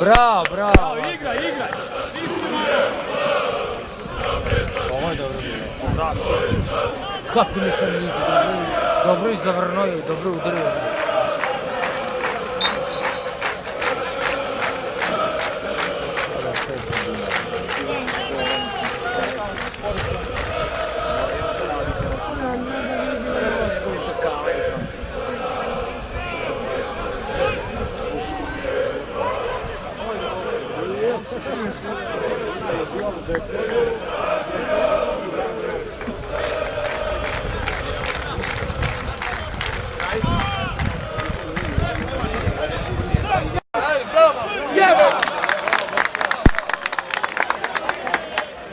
Bravo, bravo. Igraj. Ovo je dobro bilo. Kako nisam nisu dobro i zavrnuo i dobro udario. Thank you.